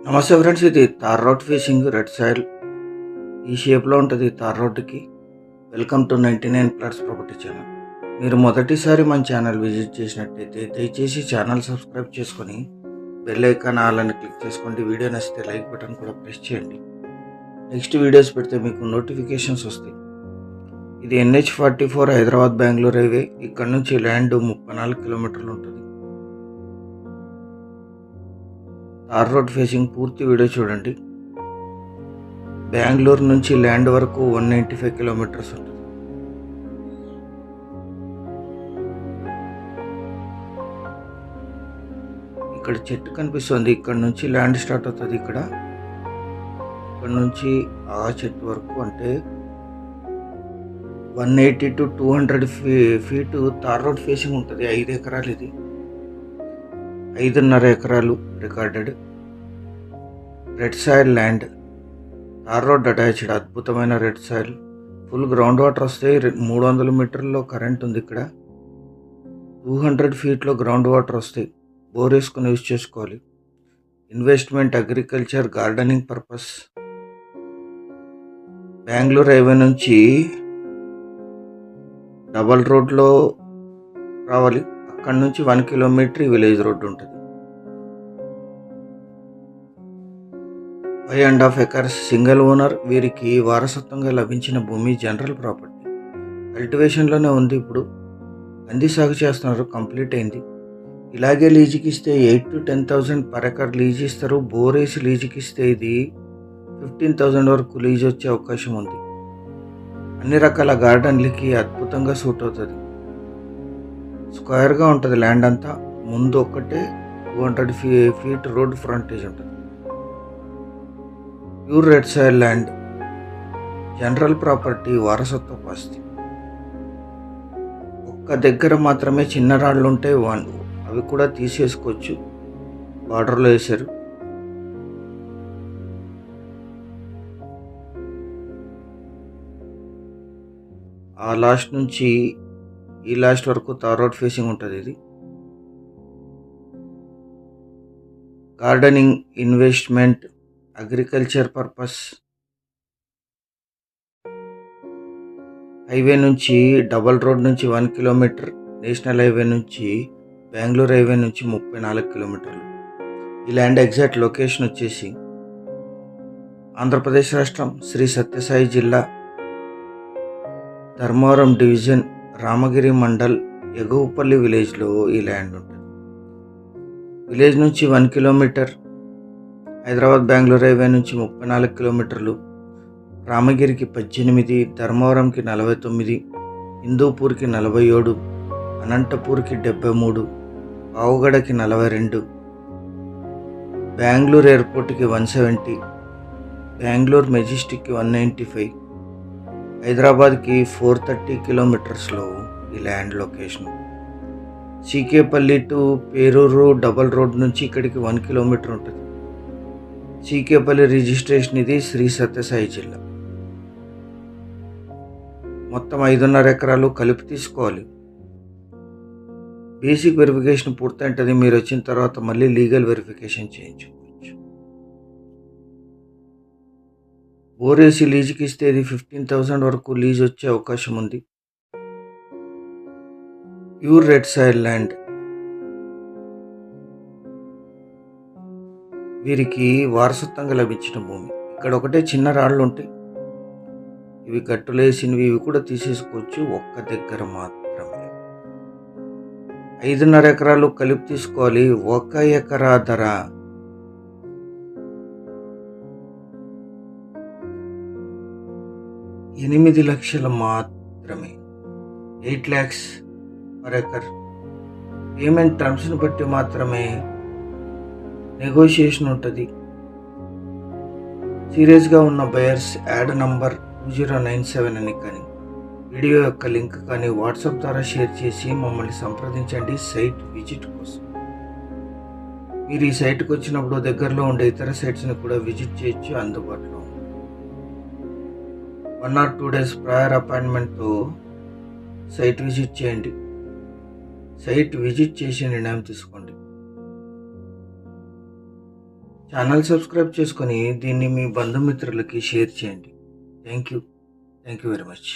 నమస్తే ఫ్రెండ్స్, ఇది తార్ road facing red soil ఈ షేప్లో ఉంటుంది. తార్ రోడ్డుకి welcome to 99 plots property channel. మీరు మొదటిసారి మన ఛానల్ విజిట్ చేసినట్టయితే దయచేసి ఛానల్ సబ్స్క్రైబ్ చేసుకొని బెల్ ఐకాన్ ఆల్ అని క్లిక్ చేసుకోండి. వీడియో నచ్చితే లైక్ బటన్ కూడా ప్రెస్ చేయండి. నెక్స్ట్ వీడియోస్ పెడితే మీకు నోటిఫికేషన్స్ వస్తాయి. ఇది NH44 హైదరాబాద్ బెంగళూరు హైవే. ఇక్కడ నుంచి ల్యాండ్ 34 కిలోమీటర్లు ఉంటుంది. తార్ రోడ్ ఫేసింగ్ పూర్తి వీడియో చూడండి. బెంగళూరు నుంచి ల్యాండ్ వరకు 195 కిలోమీటర్స్ ఉంటుంది. ఇక్కడ చెట్టు కనిపిస్తుంది. ఇక్కడ నుంచి ల్యాండ్ స్టార్ట్ అవుతుంది. ఇక్కడ నుంచి ఆ చెట్టు వరకు అంటే 180 to 200 feet tar road facing ఉంటుంది. 5 ఎకరాలు ఇది. 5.5 ఎకరాలు recorded red soil land. Tar road attached. అద్భుతమైన red soil. Full ground water వస్తాయి. 300 మీటర్లో కరెంట్ ఉంది. ఇక్కడ 200 ఫీట్లో గ్రౌండ్ వాటర్ వస్తాయి. బోర్ వేసుకొని యూజ్ చేసుకోవాలి. Investment, agriculture, gardening purpose. Bengaluru highway నుంచి డబల్ రోడ్లో రావాలి. అక్కడ నుంచి 1 కిలోమీటర్ విలేజ్ రోడ్డు ఉంటుంది. 5.5 ఎకర్స్ సింగిల్ ఓనర్. వీరికి వారసత్వంగా లభించిన భూమి జనరల్ ప్రాపర్టీ. కల్టివేషన్లోనే ఉంది. ఇప్పుడు కంది సాగు చేస్తున్నారు. కంప్లీట్ అయింది. ఇలాగే లీజుకి ఇస్తే 8 to 10,000 పర్ ఎకర్ లీజ్ ఇస్తారు. బోర్ వేసి లీజుకి ఇస్తే ఇది 15,000 వరకు లీజ్ వచ్చే అవకాశం ఉంది. అన్ని రకాల గార్డెన్లకి అద్భుతంగా సూట్ అవుతుంది. స్క్వేర్గా ఉంటుంది ల్యాండ్ అంతా. ముందు ఒక్కటే 200 ఫీట్ రోడ్ ఫ్రంటేజ్ ఉంటుంది. Pure red soil land. General property, వారసత్వ ఆస్తి. ఒక్క దగ్గర మాత్రమే చిన్న రాళ్ళు ఉంటాయి. అవి కూడా తీసేసుకోవచ్చు. బార్డర్లో వేశారు. ఆ లాస్ట్ నుంచి ఈ లాస్ట్ వరకు తార్ రోడ్ ఫేసింగ్ ఉంటుంది. ఇది gardening, investment, agriculture purpose. Highway నుంచి డబల్ రోడ్ నుంచి 1 కిలోమీటర్. నేషనల్ హైవే నుంచి బెంగళూరు హైవే నుంచి 34 కిలోమీటర్లు. ఈ ల్యాండ్ ఎగ్జాక్ట్ లొకేషన్ వచ్చేసి ఆంధ్రప్రదేశ్ రాష్ట్రం, శ్రీ సత్యసాయి జిల్లా, ధర్మవరం డివిజన్, రామగిరి మండల్, ఎగువపల్లి విలేజ్లో ఈ ల్యాండ్ ఉంటుంది. విలేజ్ నుంచి 1 కిలోమీటర్. హైదరాబాద్ బెంగళూరు హైవే నుంచి 34 కిలోమీటర్లు. రామగిరికి 18, ధర్మవరంకి 49, హిందూపూర్కి 47, అనంతపూర్కి 73, పావుగడకి 42, బెంగళూరు ఎయిర్పోర్ట్కి 170, బెంగళూరు మెజెస్టిక్కి 195, హైదరాబాద్కి 430 కిలోమీటర్స్లో ఈ land location. CKPalli to Peruru double road నుంచి ఇక్కడికి 1 కిలోమీటర్ ఉంటుంది. సీకేపల్లి రిజిస్ట్రేషన్. ఇది శ్రీ సత్యసాయి జిల్లా. మొత్తం 5.5 ఎకరాలు కలిపి తీసుకోవాలి. బేసిక్ వెరిఫికేషన్ పూర్తయింటుంది. మీరు వచ్చిన తర్వాత మళ్ళీ లీగల్ వెరిఫికేషన్ చేయించుకోవచ్చు. బోరేసి లీజుకి ఇస్తే ఇది 15,000 వరకు లీజ్ వచ్చే అవకాశం ఉంది. Pure red soil land. వీరికి వారసత్వంగా లభించిన భూమి. ఇక్కడ ఒకటే చిన్న రాళ్ళు ఉంటాయి. ఇవి గట్టులేసినవి. ఇవి కూడా తీసేసుకోవచ్చు. ఒక్క దగ్గర మాత్రమే 5.5 ఎకరాలు కలిపి తీసుకోవాలి. 1 ఎకరా ధర 8 లక్షలు మాత్రమే. 8 lakhs పర్ ఎకర్. పేమెంట్ టర్మ్స్ని బట్టి మాత్రమే నెగోషియేషన్ ఉంటుంది. సీరియస్గా ఉన్న బయర్స్ యాడ్ నంబర్ 2097 అని కానీ వీడియో యొక్క లింక్ కానీ వాట్సాప్ ద్వారా షేర్ చేసి మమ్మల్ని సంప్రదించండి సైట్ విజిట్ కోసం. మీరు ఈ సైట్కి వచ్చినప్పుడు దగ్గరలో ఉండే ఇతర సైట్స్ని కూడా విజిట్ చేయొచ్చు. అందుబాటులో 1 or 2 days ప్రయర్ అపాయింట్మెంట్తో సైట్ విజిట్ చేయండి. సైట్ విజిట్ చేసి నిర్ణయం తీసుకోండి. ఛానల్ సబ్స్క్రైబ్ చేసుకొని దీన్ని మీ బంధుమిత్రులకి షేర్ చేయండి. Thank you very much.